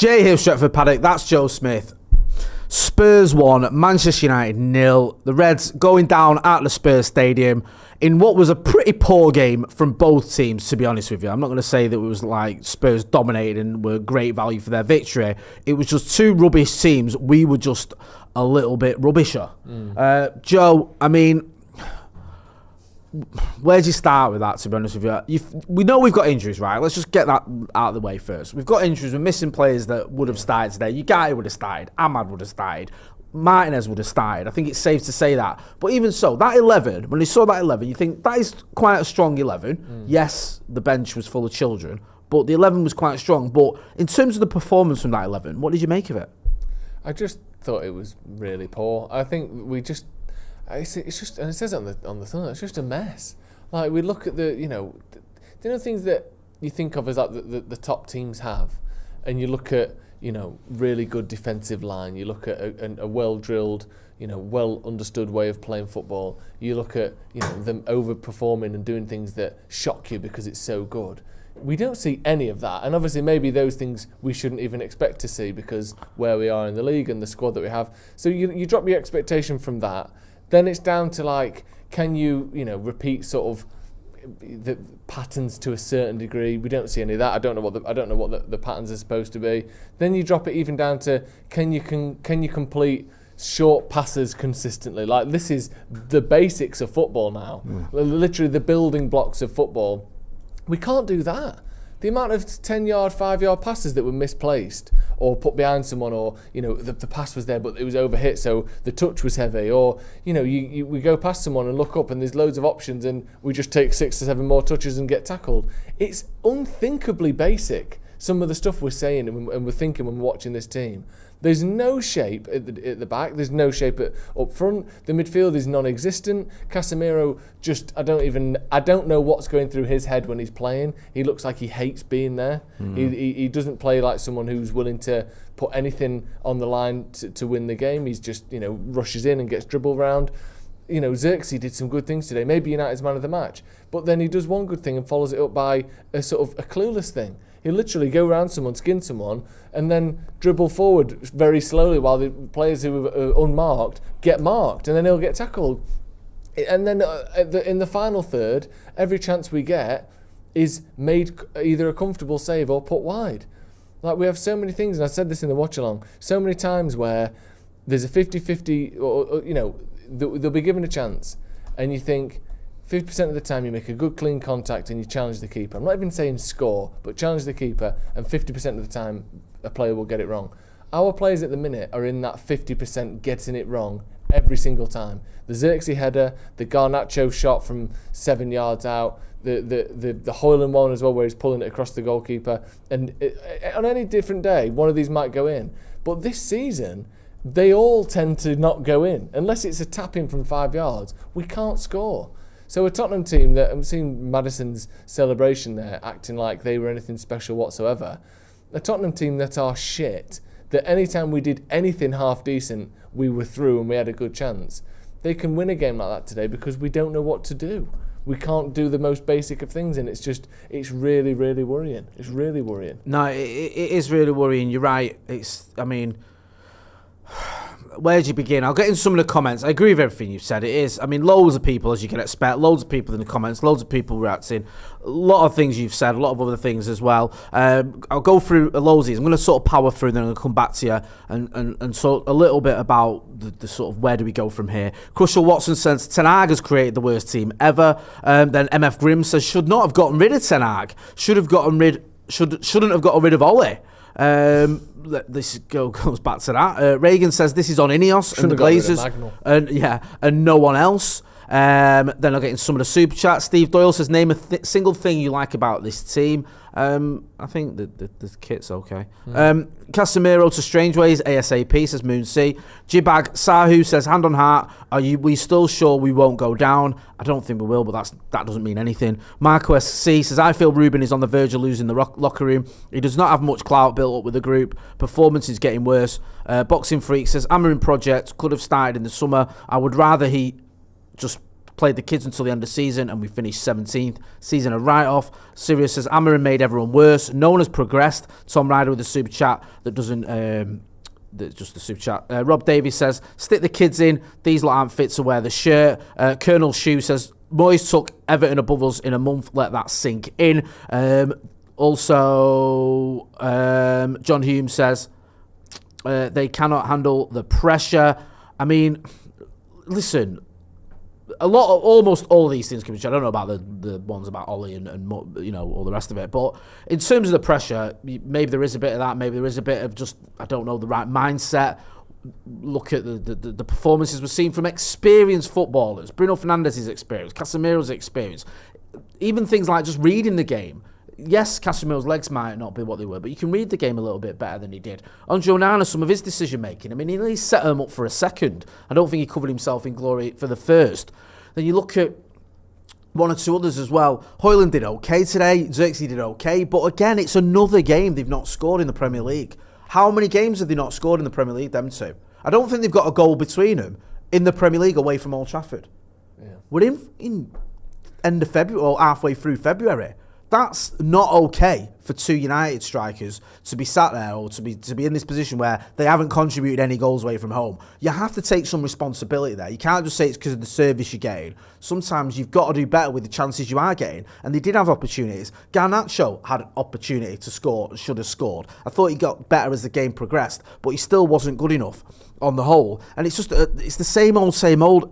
Jay here, Stretford, Paddock. That's Joe Smith. Spurs 1, Manchester United 0. The Reds going down at the Spurs Stadium in what was a pretty poor game from both teams, to be honest with you. I'm not going to say that it was like Spurs dominated and were great value for their victory. It was just two rubbish teams. We were just a little bit rubbisher. Joe, I mean, where do you start with that, to be honest with you? We know we've got injuries, right? Let's just get that out of the way first. We've got injuries. We're missing players that would have started today. Ugarte would have started. Ahmad would have started. Martinez would have started. I think it's safe to say that. But even so, that 11, when you saw that 11, you think that is quite a strong 11. Yes, the bench was full of children, but the 11 was quite strong. But in terms of the performance from that 11, what did you make of it? I just thought it was really poor. I think we just... It's just, and it says it on the thing, it's just a mess. Like, we look at things that you think of as like the top teams have, and you look at, really good defensive line, you look at a well-drilled, well understood way of playing football, you look at, them overperforming and doing things that shock you because it's so good. We don't see any of that, and obviously maybe those things we shouldn't even expect to see because where we are in the league and the squad that we have. So you drop your expectation from that. Then it's down to like, can you, repeat sort of the patterns to a certain degree? We don't see any of that. I don't know what the patterns are supposed to be. Then you drop it even down to, can you complete short passes consistently? Like, this is the basics of football now. Literally the building blocks of football. We can't do that. The amount of 10-yard, 5-yard passes that were misplaced or put behind someone, or, the pass was there but it was overhit so the touch was heavy, or, we go past someone and look up and there's loads of options and we just take 6 to 7 more touches and get tackled. It's unthinkably basic, some of the stuff we're saying and we're thinking when we're watching this team. There's no shape at the back. There's no shape up front. The midfield is non-existent. Casemiro I don't know what's going through his head when he's playing. He looks like he hates being there. He doesn't play like someone who's willing to put anything on the line to win the game. He's just, rushes in and gets dribbled around. Xerxes did some good things today. Maybe United's man of the match. But then he does one good thing and follows it up by a sort of a clueless thing. He'll literally go around someone, skin someone, and then dribble forward very slowly while the players who are unmarked get marked, and then he'll get tackled. And then in the final third, every chance we get is made either a comfortable save or put wide. Like, we have so many things, and I said this in the watch-along, so many times where there's a 50-50, or they'll be given a chance, and you think, 50% of the time you make a good clean contact and you challenge the keeper. I'm not even saying score, but challenge the keeper, and 50% of the time a player will get it wrong. Our players at the minute are in that 50% getting it wrong every single time. The Xerxes header, the Garnacho shot from 7 yards out, the Hoyland one as well where he's pulling it across the goalkeeper. And on any different day, one of these might go in. But this season, they all tend to not go in. Unless it's a tap-in from 5 yards, we can't score. So a Tottenham team that, I'm seeing Maddison's celebration there, acting like they were anything special whatsoever. A Tottenham team that are shit, that anytime we did anything half decent, we were through and we had a good chance. They can win a game like that today because we don't know what to do. We can't do the most basic of things, and it's really, really worrying. It's really worrying. No, it is really worrying. You're right. Where do you begin? I'll get in some of the comments. I agree with everything you've said. It is, loads of people, as you can expect, loads of people in the comments, loads of people reacting. A lot of things you've said, a lot of other things as well. I'll go through loads of these. I'm going to sort of power through, then I'm going to come back to you and sort a little bit about the sort of where do we go from here. Crucial Watson says Ten Hag has created the worst team ever. Then MF Grimm says should not have gotten rid of Ten Hag. Shouldn't have gotten rid of Ole. This goes back to that. Reagan says this is on Ineos and the Glazers, and no one else. Then I'll get in some of the super chats. Steve Doyle says name a single thing you like about this team. I think the kit's okay. Casemiro to Strangeways ASAP, says Moon C. Jibag Sahu says hand on heart, we still sure we won't go down? I don't think we will, but that doesn't mean anything. Marquez C says I feel Ruben is on the verge of losing the locker room. He does not have much clout built up with the group. Performance is getting worse. Boxing Freak says Amorim project could have started in the summer. I would rather he just played the kids until the end of the season and we finished 17th. Season a write-off. Sirius says, Amorim made everyone worse. No one has progressed. Tom Ryder with a super chat that doesn't... just the super chat. Rob Davies says, stick the kids in. These lot aren't fit to wear the shirt. Colonel Shue says, Moyes took Everton above us in a month. Let that sink in. Also, John Hume says, they cannot handle the pressure. I mean, listen, almost all of these things can be. I don't know about the ones about Ollie and all the rest of it. But in terms of the pressure, maybe there is a bit of that. Maybe there is a bit of just, I don't know, the right mindset. Look at the performances we're seeing from experienced footballers. Bruno Fernandes's experience, Casemiro's experience, even things like just reading the game. Yes, Casemiro's legs might not be what they were, but you can read the game a little bit better than he did. Andre Onana, some of his decision-making, I mean, he set him up for a second. I don't think he covered himself in glory for the first. Then you look at one or two others as well. Højlund did okay today. Xerxes did okay. But again, it's another game they've not scored in the Premier League. How many games have they not scored in the Premier League, them two? I don't think they've got a goal between them in the Premier League away from Old Trafford. Yeah. We're in end of February or halfway through February. That's not okay for two United strikers to be sat there or to be in this position where they haven't contributed any goals away from home. You have to take some responsibility there. You can't just say it's because of the service you're getting. Sometimes you've got to do better with the chances you are getting. And they did have opportunities. Garnacho had an opportunity to score, should have scored. I thought he got better as the game progressed, but he still wasn't good enough on the whole. And it's just, it's the same old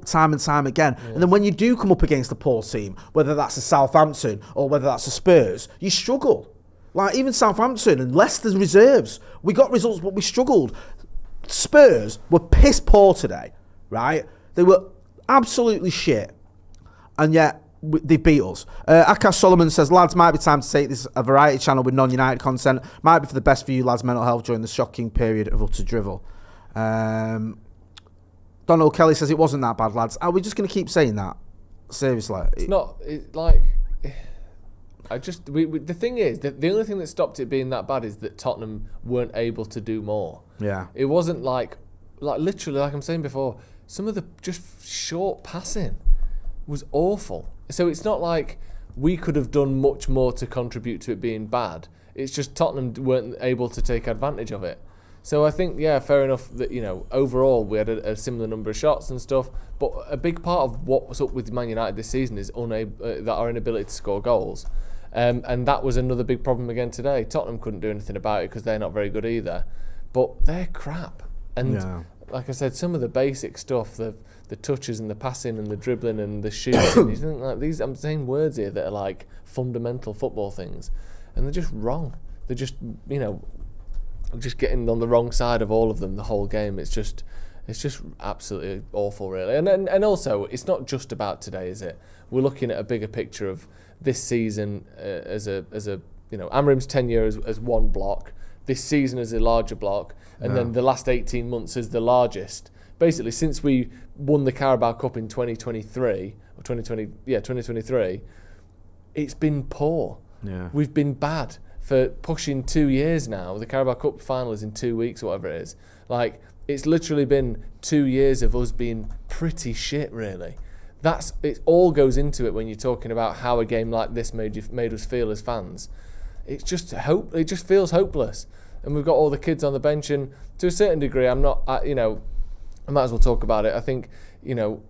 time and time again. Yeah. And then when you do come up against a poor team, whether that's a Southampton or whether that's a Spurs, you struggle. Like even Southampton and Leicester's reserves, we got results, but we struggled. Spurs were piss poor today, right? They were absolutely shit. And yet, they beat us. Akash Solomon says, lads, might be time to take this a variety channel with non-United content. Might be for the best for you lads' mental health during the shocking period of utter drivel. Donald Kelly says it wasn't that bad, lads. Are we just going to keep saying that? Seriously. It's not, like... the thing is, the only thing that stopped it being that bad is that Tottenham weren't able to do more. Yeah. It wasn't like literally, like I'm saying before, some of the just short passing was awful. So it's not like we could have done much more to contribute to it being bad. It's just Tottenham weren't able to take advantage of it. So I think, yeah, fair enough that, overall we had a similar number of shots and stuff, but a big part of what's up with Man United this season is our inability to score goals. And that was another big problem again today. Tottenham couldn't do anything about it because they're not very good either. But they're crap. And like I said, some of the basic stuff, the touches and the passing and the dribbling and the shooting, you think like these, I'm saying words here that are like fundamental football things. And they're just wrong. They're just, just getting on the wrong side of all of them the whole game. It's just absolutely awful, really. And also, it's not just about today, is it? We're looking at a bigger picture of this season as a Amorim's tenure as one block, this season as a larger block, and then the last 18 months as the largest. Basically, since we won the Carabao Cup in 2023, it's been poor. Yeah. We've been bad for pushing 2 years now. The Carabao Cup final is in 2 weeks, or whatever it is. Like, it's literally been 2 years of us being pretty shit, really. It all goes into it when you're talking about how a game like this made us feel as fans. It's just it just feels hopeless. And we've got all the kids on the bench, and to a certain degree, I might as well talk about it. I think,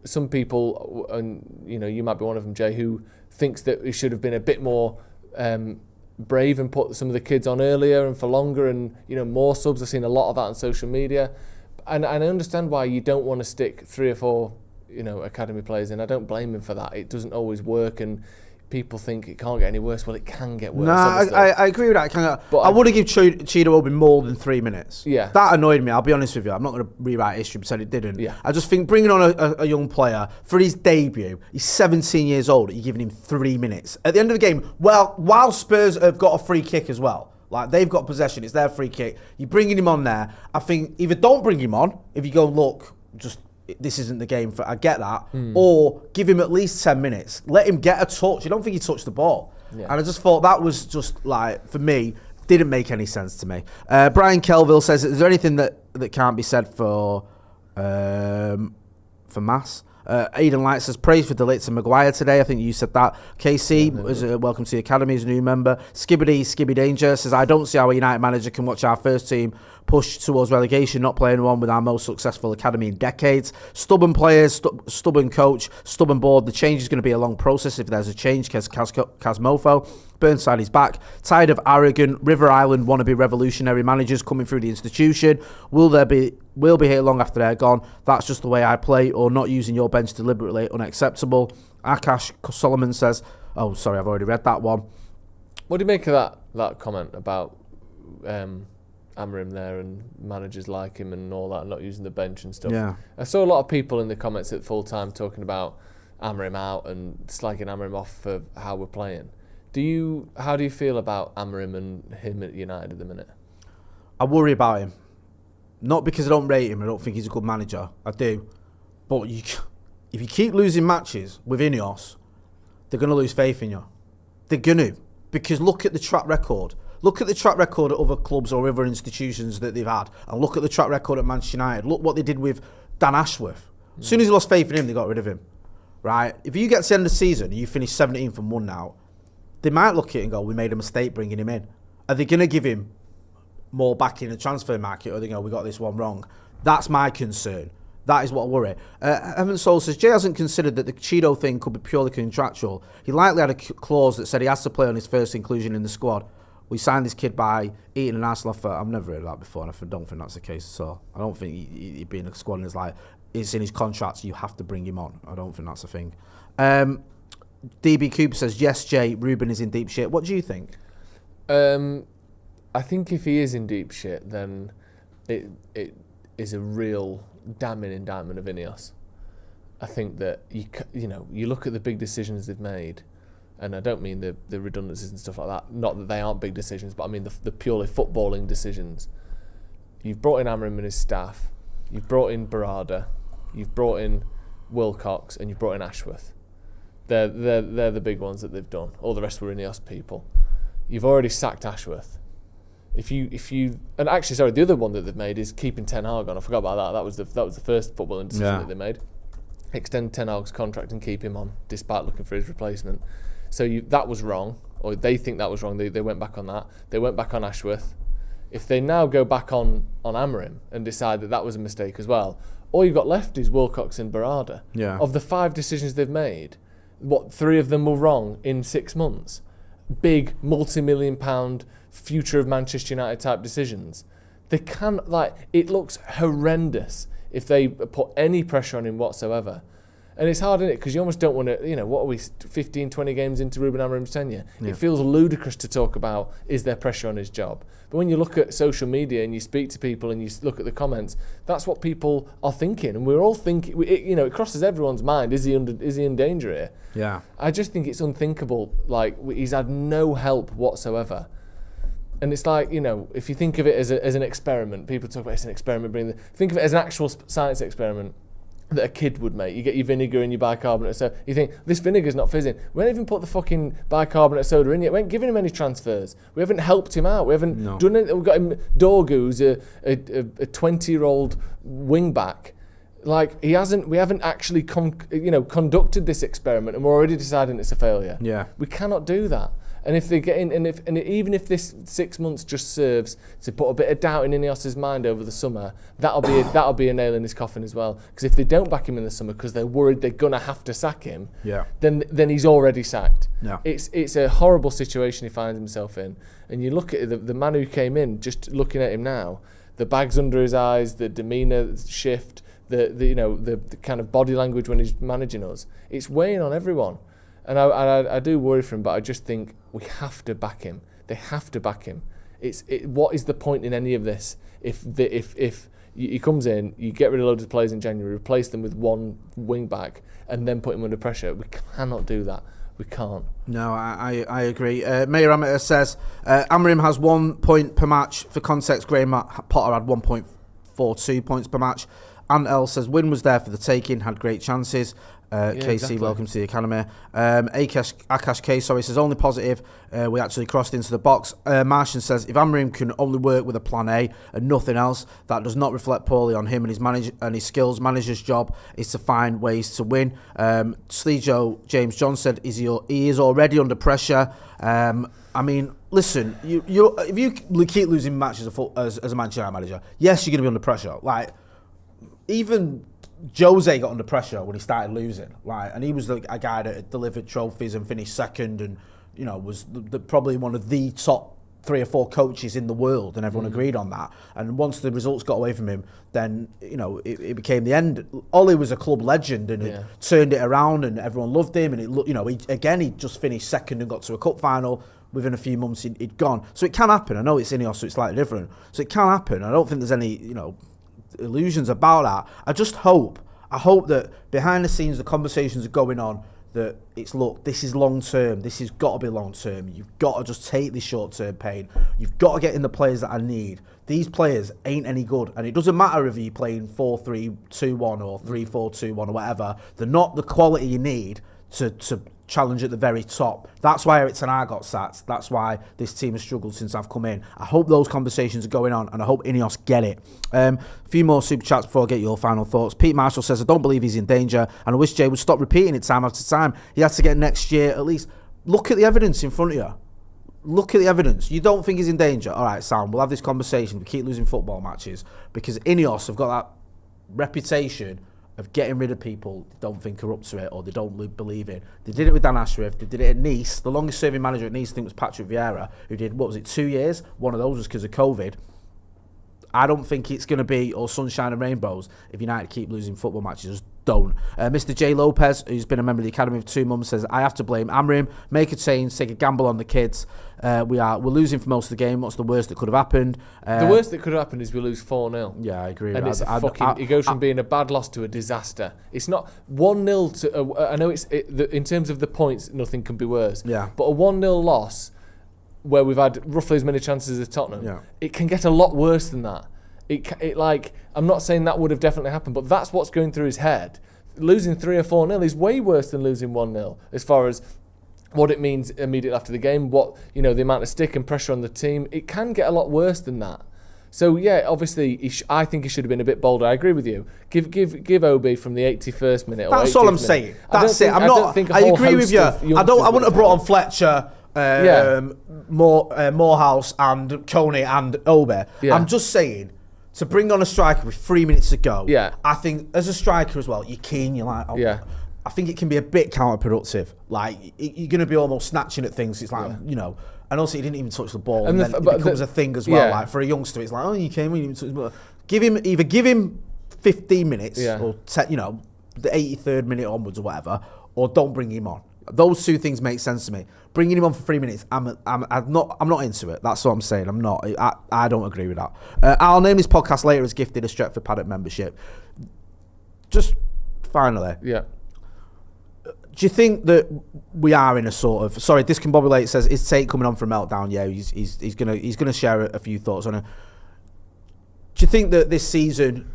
some people, and you might be one of them, Jay, who thinks that we should have been a bit more brave and put some of the kids on earlier and for longer, and more subs. I've seen a lot of that on social media, and I understand why you don't want to stick 3 or 4 academy players in. I don't blame him for that. It doesn't always work, and people think it can't get any worse. Well, it can get worse. No, I agree with that. But I would have given Chido Obi more than 3 minutes. Yeah. That annoyed me, I'll be honest with you. I'm not going to rewrite history, pretend it didn't. Yeah. I just think bringing on a young player for his debut, he's 17 years old, you're giving him 3 minutes. At the end of the game, while Spurs have got a free kick as well, like they've got possession, it's their free kick, you're bringing him on there. I think either don't bring him on, if you go, look, just... this isn't the game for, I get that, or give him at least 10 minutes. Let him get a touch. I don't think he touched the ball. Yeah. And I just thought that was just like, for me, didn't make any sense to me. Brian Kelville says, is there anything that can't be said for Mass? Aidan Light says, praise for Delict and Maguire today. I think you said that. KC was welcome to the academy as a new member. Skibby Danger says, I don't see how a United manager can watch our first team push towards relegation, not playing one with our most successful academy in decades. Stubborn players, stubborn coach, stubborn board. The change is going to be a long process if there's a change. Casmofo. Burnside is back. Tired of arrogant River Island wannabe revolutionary managers coming through the institution. Will be here long after they're gone. That's just the way I play, or not using your bench deliberately, unacceptable. Akash Solomon says, oh, sorry, I've already read that one. What do you make of that comment about Amorim there and managers like him and all that, not using the bench and stuff? Yeah. I saw a lot of people in the comments at full time talking about Amorim out and slagging Amorim off for how we're playing. How do you feel about Amorim and him at United at the minute? I worry about him. Not because I don't rate him, I don't think he's a good manager. I do. But if you keep losing matches with Ineos, they're going to lose faith in you. They're going to. Because look at the track record. Look at the track record at other clubs or other institutions that they've had. And look at the track record at Manchester United. Look what they did with Dan Ashworth. As soon as he lost faith in him, they got rid of him. Right? If you get to the end of the season and you finish 17th and 1 now, they might look at it and go, we made a mistake bringing him in. Are they going to give him more back in the transfer market, or they go, we got this one wrong? That's my concern. That is what I worry. Evan Soul says, Jay hasn't considered that the Chido thing could be purely contractual. He likely had a clause that said he has to play on his first inclusion in the squad. We signed this kid by eating an Arsenal offer. I've never heard of that before, and I don't think that's the case at all. I don't think he'd be in a squad and it's like, it's in his contract, so you have to bring him on. I don't think that's a thing. DB Cooper says, yes, Jay, Ruben is in deep shit. What do you think? I think if he is in deep shit, then it is a real damning indictment of Ineos. I think that you look at the big decisions they've made, and I don't mean the redundancies and stuff like that. Not that they aren't big decisions, but I mean the purely footballing decisions. You've brought in Amorim and his staff. You've brought in Barada. You've brought in Wilcox, and you've brought in Ashworth. They're the big ones that they've done. All the rest were Ineos people. You've already sacked Ashworth. The other one that they've made is keeping Ten Hag on. I forgot about that. That was the first footballing decision that they made. Extend Ten Hag's contract and keep him on, despite looking for his replacement. So that was wrong, or they think that was wrong. They went back on that. They went back on Ashworth. If they now go back on Amorim and decide that was a mistake as well, all you've got left is Wilcox and Barada. Yeah. Of the 5 decisions they've made, 3 of them were wrong in 6 months? Big, multi-million pound, future of Manchester United type decisions. They can, it looks horrendous if they put any pressure on him whatsoever. And it's hard, isn't it? Because you almost don't want to, what are we, 15, 20 games into Ruben Amorim's tenure? Yeah. It feels ludicrous to talk about, is there pressure on his job? But when you look at social media and you speak to people and you look at the comments, that's what people are thinking. And we're all thinking, it crosses everyone's mind, is he in danger here? Yeah. I just think it's unthinkable. He's had no help whatsoever. And it's if you think of it as an experiment, people talk about it's an experiment. Think of it as an actual science experiment that a kid would make. You get your vinegar and your bicarbonate of soda. You think, this vinegar's not fizzing. We haven't even put the fucking bicarbonate of soda in yet. We haven't given him any transfers. We haven't helped him out. We haven't done anything. We've got him, Dorgu, who's a 20-year-old wing-back. We haven't actually conducted this experiment, and we're already deciding it's a failure. Yeah. We cannot do that. And if they get in, even if this 6 months just serves to put a bit of doubt in Ineos's mind over the summer, that'll be a nail in his coffin as well. Because if they don't back him in the summer because they're worried they're gonna have to sack him, then he's already sacked. Yeah. It's a horrible situation he finds himself in. And you look at the man who came in, just looking at him now, the bags under his eyes, the demeanour shift, the kind of body language when he's managing us, it's weighing on everyone. And I do worry for him, but I just think we have to back him. They have to back him. What is the point in any of this? If he comes in, you get rid of loads of players in January, replace them with one wing back, and then put him under pressure. We cannot do that. We can't. No, I agree. Mayor Amateur says Amorim has 1 point per match. For context, Graham Potter had 1.42 points per match. Ant L says, win was there for the taking, had great chances. KC, exactly. welcome to the academy. Akash K, says, only positive. We actually crossed into the box. Martian says, if Amorim can only work with a plan A and nothing else, that does not reflect poorly on him and his skills. Manager's job is to find ways to win. Sleejo James John said, he is already under pressure. I mean, listen, if you keep losing matches as a Manchester United manager, yes, you're going to be under pressure. Like, even Jose got under pressure when he started losing, right? And he was a guy that had delivered trophies and finished second, and was probably one of the top 3 or 4 coaches in the world, and everyone agreed on that. And once the results got away from him, then it became the end. Ollie was a club legend, and he turned it around, and everyone loved him. And he just finished second and got to a cup final. Within a few months, he'd gone. So it can happen. I know it's Ineos, so it's slightly different. So it can happen. I don't think there's any illusions about that. I hope that behind the scenes the conversations are going on, that this is long term, this has got to be long term. You've got to just take this short term pain. You've got to get in the players that I need. These players ain't any good, and it doesn't matter if you're playing 4-3-2-1 or 3-4-2-1 or whatever. They're not the quality you need to challenge at the very top. That's why Eric Ten Hag got sacked. That's why this team has struggled since I've come in. I hope those conversations are going on, and I hope Ineos get it. A few more super chats before I get your final thoughts. Pete Marshall says, I don't believe he's in danger, and I wish Jay would stop repeating it time after time. He has to get next year at least. Look at the evidence in front of you. Look at the evidence. You don't think he's in danger? All right, Sam, we'll have this conversation. We keep losing football matches because Ineos have got that reputation of getting rid of people they don't think are up to it or they don't believe in. They did it with Dan Ashworth. They did it at Nice. The longest serving manager at Nice, I think, was Patrick Vieira, who did, 2 years? One of those was because of COVID. I don't think it's going to be all sunshine and rainbows if United keep losing football matches. Just don't. Mr. J. Lopez, who's been a member of the Academy for 2 months, says, I have to blame Amorim. Make a change, take a gamble on the kids. We're losing for most of the game. What's the worst that could have happened? The worst that could have happened is we lose 4-0. Yeah, I agree. And it goes from being a bad loss to a disaster. It's not 1-0 to... I know in terms of the points, nothing can be worse. Yeah. But a 1-0 loss where we've had roughly as many chances as Tottenham, it can get a lot worse than that. I'm not saying that would have definitely happened, but that's what's going through his head. Losing 3 or 4-0 is way worse than losing 1-0 as far as what it means immediately after the game, the amount of stick and pressure on the team. It can get a lot worse than that. So yeah, obviously, I think he should have been a bit bolder. I agree with you. Give Obi from the 81st minute. That's all I'm saying. That's it. I agree with you. I wouldn't have brought on Fletcher, Morehouse, and Coney and Obi. Yeah. I'm just saying, to bring on a striker with 3 minutes to go, I think as a striker as well, you're keen, you're like, I think it can be a bit counterproductive. Like, you're going to be almost snatching at things. It's like, and also he didn't even touch the ball, and then it becomes a thing as well. Like, for a youngster, it's like, oh, you came, you didn't touch the ball. Give him 15 minutes, or the 83rd minute onwards or whatever, or don't bring him on. Those two things make sense to me. Bringing him on for 3 minutes, I'm not into it. That's what I'm saying. I'm not. I don't agree with that. I'll name this podcast later as gifted a Stretford Paddock membership. Just finally, do you think that we are in a sort of... Sorry, Discombobulate says, is Tate coming on for a meltdown? Yeah, he's gonna share a few thoughts on it. Do you think that this season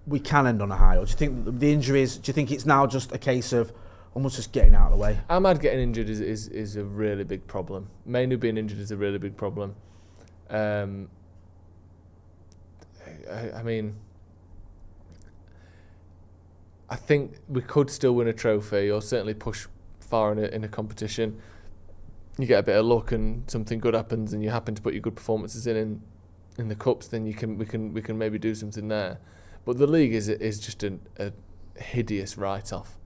we can end on a high, or do you think that the injuries? Do you think it's now just a case of almost just getting out of the way? Ahmad getting injured is a really big problem. Mainu being injured is a really big problem. I mean, I think we could still win a trophy, or certainly push far in a competition. You get a bit of luck and something good happens, and you happen to put your good performances in the cups, then we can maybe do something there. But the league is just a hideous write-off.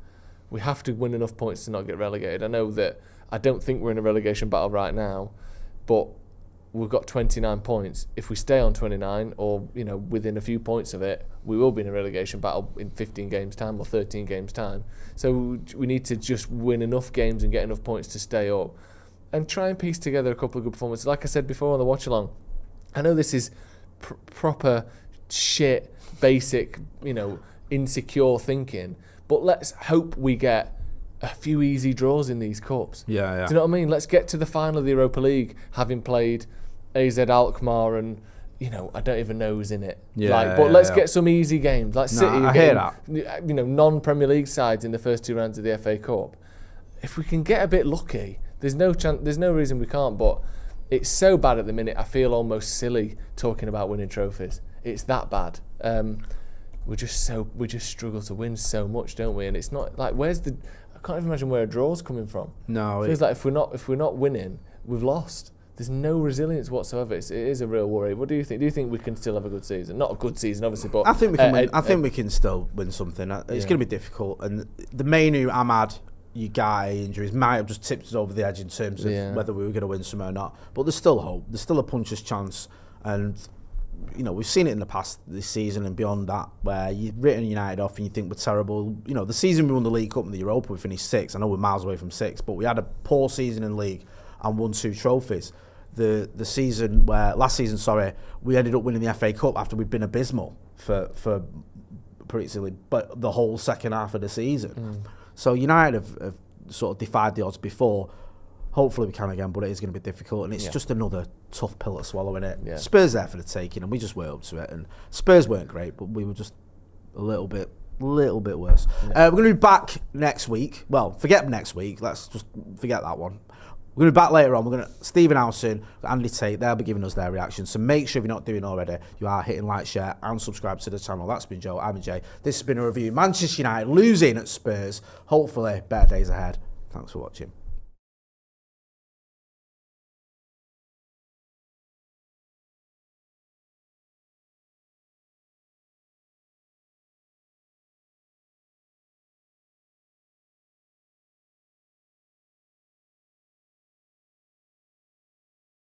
We have to win enough points to not get relegated. I know that I don't think we're in a relegation battle right now, but we've got 29 points. If we stay on 29, or within a few points of it, we will be in a relegation battle in 15 games time or 13 games time. So we need to just win enough games and get enough points to stay up, and try and piece together a couple of good performances. Like I said before on the watch along, I know this is proper shit, basic, insecure thinking, but let's hope we get a few easy draws in these cups. Yeah. Do you know what I mean? Let's get to the final of the Europa League, having played AZ Alkmaar and I don't even know who's in it. Yeah, but let's yeah. get some easy games. Like City, I hear that. Non-Premier League sides in the first 2 rounds of the FA Cup. If we can get a bit lucky, there's no reason we can't. But it's so bad at the minute. I feel almost silly talking about winning trophies. It's that bad. We just struggle to win so much, don't we? And it's not like I can't even imagine where a draw's coming from. No, it feels like if we're not winning, we've lost. There's no resilience whatsoever. It is a real worry. What do you think? Do you think we can still have a good season? Not a good season, obviously, but I think we can win. I think we can still win something. It's going to be difficult, and the Mainu, Ahmad, Ugarte injuries might have just tipped us over the edge in terms of whether we were going to win some or not. But there's still hope. There's still a puncher's chance, and we've seen it in the past this season and beyond that, where you've written United off and you think we're terrible. The season we won the League Cup and the Europa, we finished 6th. I know we're miles away from 6th, but we had a poor season in league and won 2 trophies. Last season, we ended up winning the FA Cup after we'd been abysmal for pretty silly, but the whole second half of the season. So United have sort of defied the odds before. Hopefully we can again, but it is going to be difficult, and it's just another tough pill to swallow, innit? Yeah. Spurs there for the taking, and we just went up to it. And Spurs weren't great, but we were just a little bit worse. Yeah. We're going to be back next week. Well, forget next week. Let's just forget that one. We're going to be back later on. Stephen Howson, Andy Tate, they'll be giving us their reactions. So make sure if you're not doing already, you are hitting like, share, and subscribe to the channel. That's been Joe, I'm Jay. This has been a review. Manchester United losing at Spurs. Hopefully, better days ahead. Thanks for watching.